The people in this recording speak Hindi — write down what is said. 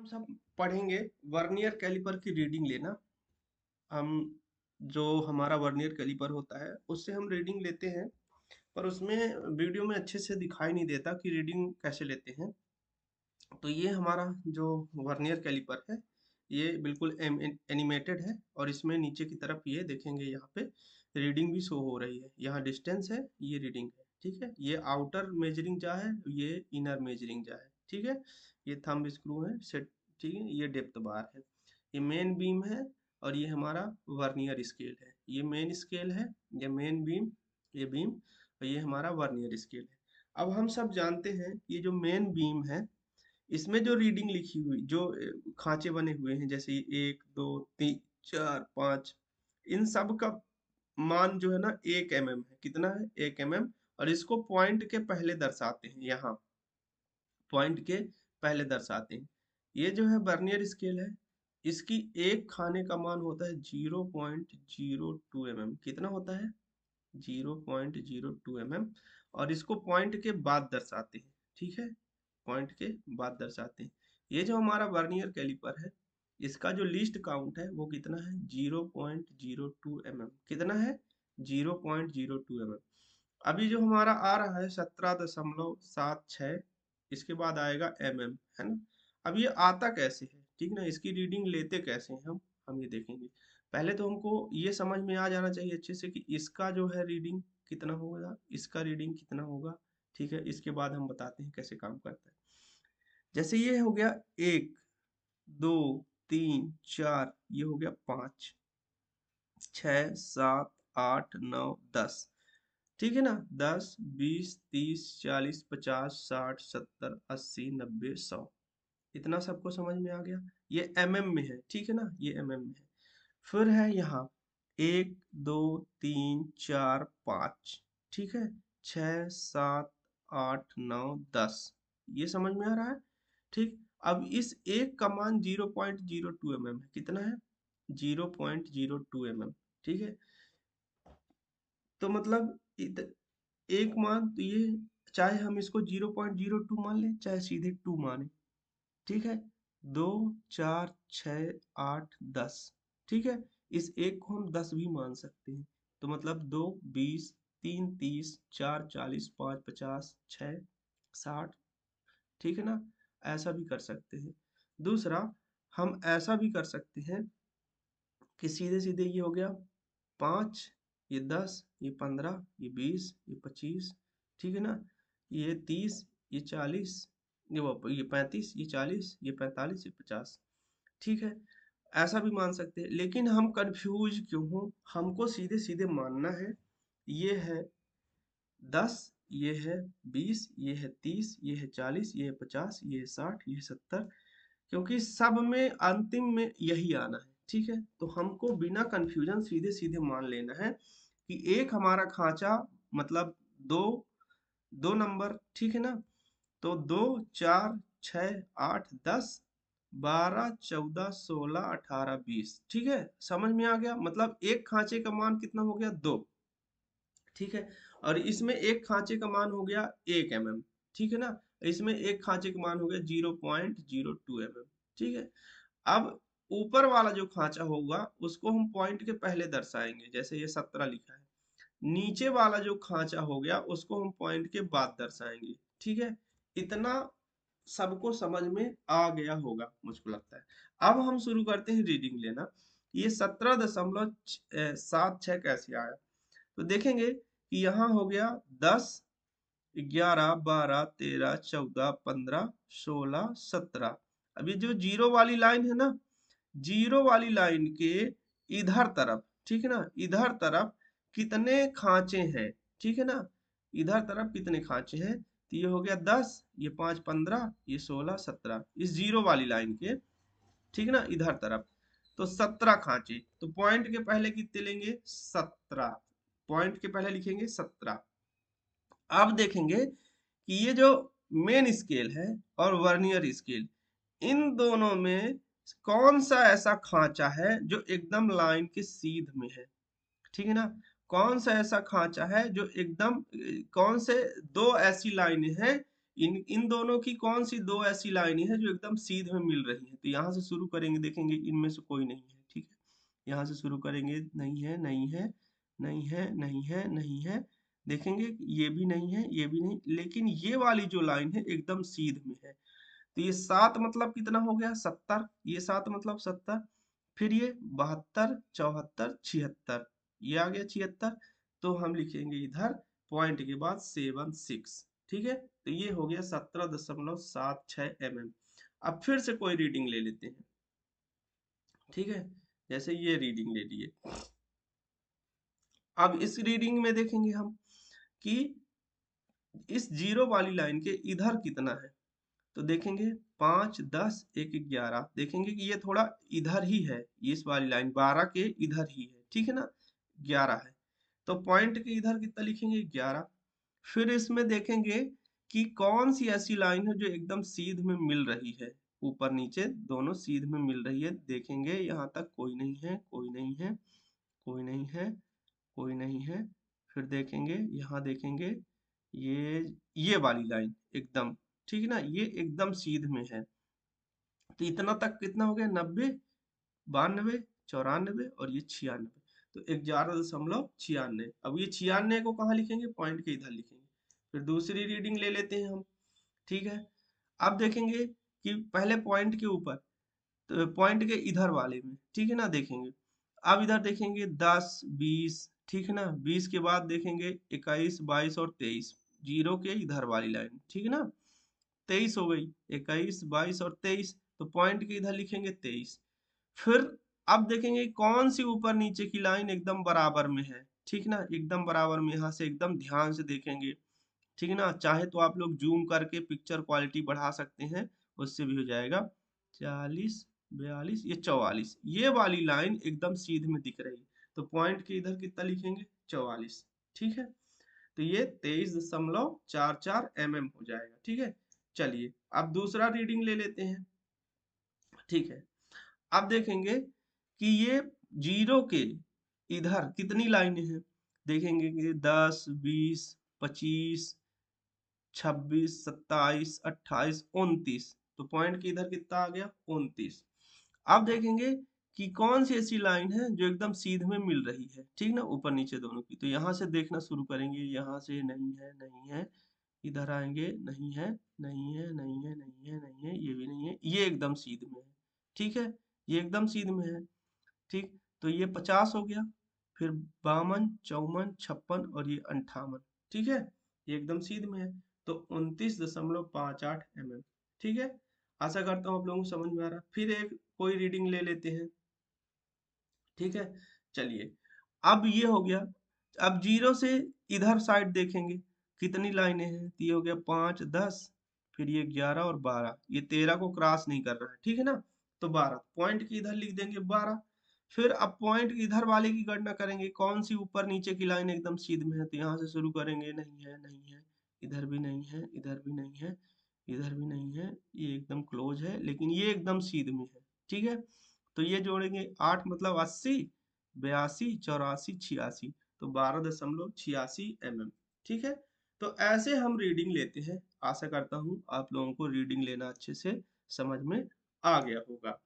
हम सब पढ़ेंगे वर्नियर कैलिपर की रीडिंग लेना। हम जो हमारा वर्नियर कैलिपर होता है उससे हम रीडिंग लेते हैं, पर उसमें वीडियो में अच्छे से दिखाई नहीं देता कि रीडिंग कैसे लेते हैं। तो ये हमारा जो वर्नियर कैलिपर है ये बिल्कुल एनिमेटेड है, और इसमें नीचे की तरफ ये देखेंगे यहाँ पे रीडिंग भी शो हो रही है। यहाँ डिस्टेंस है, ये रीडिंग है, ठीक है। ये आउटर मेजरिंग जा है, ये इनर मेजरिंग जा है, ठीक है। ये थंब स्क्रू है सेट, ठीक है। ये डेप्थ बार है, ये मेन बीम है, और ये हमारा वर्नियर स्केल है। ये मेन स्केल है, ये मेन बीम, ये बीम, और ये हमारा वर्नियर स्केल है। अब हम सब जानते हैं ये जो मेन बीम है इसमें जो रीडिंग लिखी हुई जो खांचे बने हुए हैं, जैसे 1 2 3 4 5, इन सब का मान जो है ना 1 mm है। कितना है? 1 mm। और इसको पॉइंट के पहले दर्शाते हैं, यहाँ पॉइंट के पहले दर्शाते हैं। ये जो है वर्नियर स्केल है, इसकी एक खाने का मान होता है 0.02 mm। कितना होता है? 0.02 mm। और इसको पॉइंट के बाद दर्शाते हैं, ठीक है। पॉइंट के बाद दर्शाते हैं। ये जो हमारा वर्नियर कैलिपर है इसका जो लीस्ट काउंट है वो कितना है? 0.02 mm। कितना है? 0.02 mm। अभी जो हमारा आ रहा है 17.76, इसके बाद आएगा है ना। अब ये आता कैसे है, ठीक ना, इसकी रीडिंग लेते कैसे हैं हम ये देखेंगे। पहले तो हमको ये समझ में आ जाना चाहिए अच्छे से कि इसका जो है रीडिंग कितना होगा, इसका रीडिंग कितना होगा, ठीक है। इसके बाद हम बताते हैं कैसे काम करता है। जैसे ये हो गया 1 2 3 4, ये हो गया 5 6 7 8 9 10, ठीक है ना। 10 20 30 40 50 60 70 80 90 100, इतना सबको समझ में आ गया। ये mm में है, ठीक है ना, ये mm में है। फिर है यहाँ 1 2 3 4 5, ठीक है। 6 7 8 9 10, ये समझ में आ रहा है, ठीक। अब इस एक का मान 0.02 mm है। कितना है? 0.02 mm, ठीक है। तो मतलब एक मान तो ये, चाहे हम इसको 0.02 मान लें चाहे सीधे 2 माने, ठीक है। 2 4 6 8 10, ठीक है। इस एक को हम 10 भी मान सकते हैं। तो मतलब 2 20 3 30 4 40 5 50 60, ठीक है ना। ऐसा भी कर सकते हैं। दूसरा, हम ऐसा भी कर सकते हैं कि सीधे सीधे ये हो गया 5, ये 10, ये 15, ये 20, ये 25, ठीक है ना। ये 30, ये 40, ये 35, ये 40, ये 45, ये 50, ठीक है। ऐसा भी मान सकते हैं, लेकिन हम कंफ्यूज क्यों हो? हमको सीधे सीधे मानना है ये है 10, ये है 20, ये है 30, ये है 40, ये है 50, ये है 60, ये है 70, क्योंकि सब में अंतिम में यही आना है, ठीक है। तो हमको बिना कंफ्यूजन सीधे सीधे मान लेना है कि एक हमारा खांचा मतलब दो, 2 नंबर, ठीक है ना। तो 2 4 6 8 10 12 14 16 18 20, ठीक है। समझ में आ गया? मतलब एक खांचे का मान कितना हो गया? 2, ठीक है। और इसमें एक खांचे का मान हो गया 1 mm, ठीक है ना। इसमें एक खांचे का मान हो गया 0.02 mm, ठीक है। अब ऊपर वाला जो खांचा होगा उसको हम पॉइंट के पहले दर्शाएंगे, जैसे ये 17 लिखा है। नीचे वाला जो खांचा हो गया उसको हम पॉइंट के बाद दर्शाएंगे, ठीक है। इतना सबको समझ में आ गया होगा मुझको लगता है। अब हम शुरू करते हैं रीडिंग लेना। ये 17.76 कैसे आया, तो देखेंगे कि यहाँ हो गया 10 11 12 13 14 15 16 17। अभी जो जीरो वाली लाइन है ना, जीरो वाली लाइन के इधर तरफ, ठीक है ना, इधर तरफ कितने खांचे हैं, ठीक है ना। इधर तरफ कितने खांचे हैं? तो ये हो गया 10, ये 5 15, ये 16 17, इस जीरो वाली लाइन के, ठीक है ना, इधर तरफ। तो 17 खांचे, तो पॉइंट के पहले कितने लेंगे? 17, पॉइंट के पहले लिखेंगे 17। अब देखेंगे कि ये जो मेन स्केल है और वर्नियर स्केल, इन दोनों में कौन सा ऐसा खांचा है जो एकदम लाइन के सीध में है, ठीक है ना। कौन सा ऐसा खांचा है जो एकदम, कौन से दो ऐसी लाइनें हैं इन दोनों की कौन सी दो ऐसी लाइन है जो एकदम सीध में मिल रही है। तो यहाँ से शुरू करेंगे, देखेंगे इनमें से कोई नहीं है, ठीक है। यहाँ से शुरू करेंगे, नहीं है, नहीं है, नहीं है, नहीं है, नहीं है, देखेंगे ये भी नहीं है, ये भी नहीं, लेकिन ये वाली जो लाइन है एकदम सीध में है। तो ये 7 मतलब कितना हो गया, 70, ये 7 मतलब 70, फिर ये 72, 74, 76, ये आ गया 76। तो हम लिखेंगे इधर पॉइंट के बाद 76, ठीक है। तो ये हो गया 17.76 mm। अब फिर से कोई रीडिंग ले लेते हैं, ठीक है। जैसे ये रीडिंग ले लिए, अब इस रीडिंग में देखेंगे हम कि इस जीरो वाली लाइन के इधर कितना है। तो देखेंगे 5, 10, 1, 11, देखेंगे कि ये थोड़ा इधर ही है, ये इस वाली लाइन 12 के इधर ही है, ठीक है ना, 11 है। तो पॉइंट के इधर कितना लिखेंगे, 11। फिर इसमें देखेंगे कि कौन सी ऐसी लाइन है जो एकदम सीध में मिल रही है, ऊपर नीचे दोनों सीध में मिल रही है। देखेंगे यहाँ तक कोई नहीं है, कोई नहीं है, कोई नहीं है, कोई नहीं है। फिर देखेंगे, यहाँ देखेंगे, ये वाली लाइन एकदम, ठीक है ना, ये एकदम सीध में है। तो इतना तक कितना हो गया, 90, 92, 94 और ये 96। तो 11.96। अब ये 96 को कहाँ लिखेंगे, पॉइंट के इधर लिखेंगे। फिर दूसरी रीडिंग ले लेते हैं हम, ठीक है। अब देखेंगे कि पहले पॉइंट के ऊपर, तो पॉइंट के इधर वाले में, ठीक है ना, देखेंगे। अब इधर देखेंगे 10, 20, ठीक है ना, 20 के बाद देखेंगे 21, 22 और 23, जीरो के इधर वाली लाइन, ठीक है ना। 23 हो गई, 21, 22 और 23, तो पॉइंट के इधर लिखेंगे 23। फिर अब देखेंगे कौन सी ऊपर नीचे की लाइन एकदम बराबर में है, ठीक ना, एकदम बराबर में। यहाँ से एकदम ध्यान से देखेंगे, ठीक है ना। चाहे तो आप लोग जूम करके पिक्चर क्वालिटी बढ़ा सकते हैं, उससे भी हो जाएगा। 40, 42, ये 44, ये वाली लाइन एकदम सीध में दिख रही है। तो पॉइंट के इधर कितना लिखेंगे, 44, ठीक है। तो ये 23.44 mm हो जाएगा, ठीक है। चलिए अब दूसरा रीडिंग ले लेते हैं, ठीक है। अब देखेंगे कि ये जीरो के इधर कितनी लाइनें हैं। देखेंगे कि 10, 20, 25, 26, 27, 28, 29, तो पॉइंट के इधर कितना आ गया, 29। अब देखेंगे कि कौन सी ऐसी लाइन है जो एकदम सीध में मिल रही है, ठीक ना, ऊपर नीचे दोनों की। तो यहाँ से देखना शुरू करेंगे, यहाँ से नहीं है, नहीं है, इधर आएंगे, नहीं है, नहीं है, नहीं है, नहीं है, नहीं है, ये भी नहीं है, ये एकदम सीध में है, ठीक है, ये एकदम सीध में है, ठीक। तो ये 50 हो गया, फिर 52, 54, 56 और ये 58, ठीक है, ये एकदम सीध में है। तो 29.58 mm, ठीक है। आशा करता हूँ आप लोगों को समझ में आ रहा है। फिर एक कोई रीडिंग ले लेते हैं, ठीक है। चलिए अब ये हो गया। अब जीरो से इधर साइड देखेंगे कितनी लाइनें हैं। तो ये हो गया 5, 10, फिर ये 11 और 12, ये 13 को क्रॉस नहीं कर रहा है, ठीक है ना। तो 12 पॉइंट के इधर लिख देंगे, 12। फिर अब पॉइंट इधर वाले की गणना करेंगे, कौन सी ऊपर नीचे की लाइन एकदम सीध में है। तो यहाँ से शुरू करेंगे, नहीं है, नहीं है, इधर भी नहीं है, इधर भी नहीं है, इधर भी नहीं है, ये एकदम क्लोज है, लेकिन ये एकदम सीध में है, ठीक है। तो ये जोड़ेंगे 8 मतलब 80, 82, 84, 86, तो 12.86 mm, ठीक है। तो ऐसे हम रीडिंग लेते हैं। आशा करता हूँ आप लोगों को रीडिंग लेना अच्छे से समझ में आ गया होगा।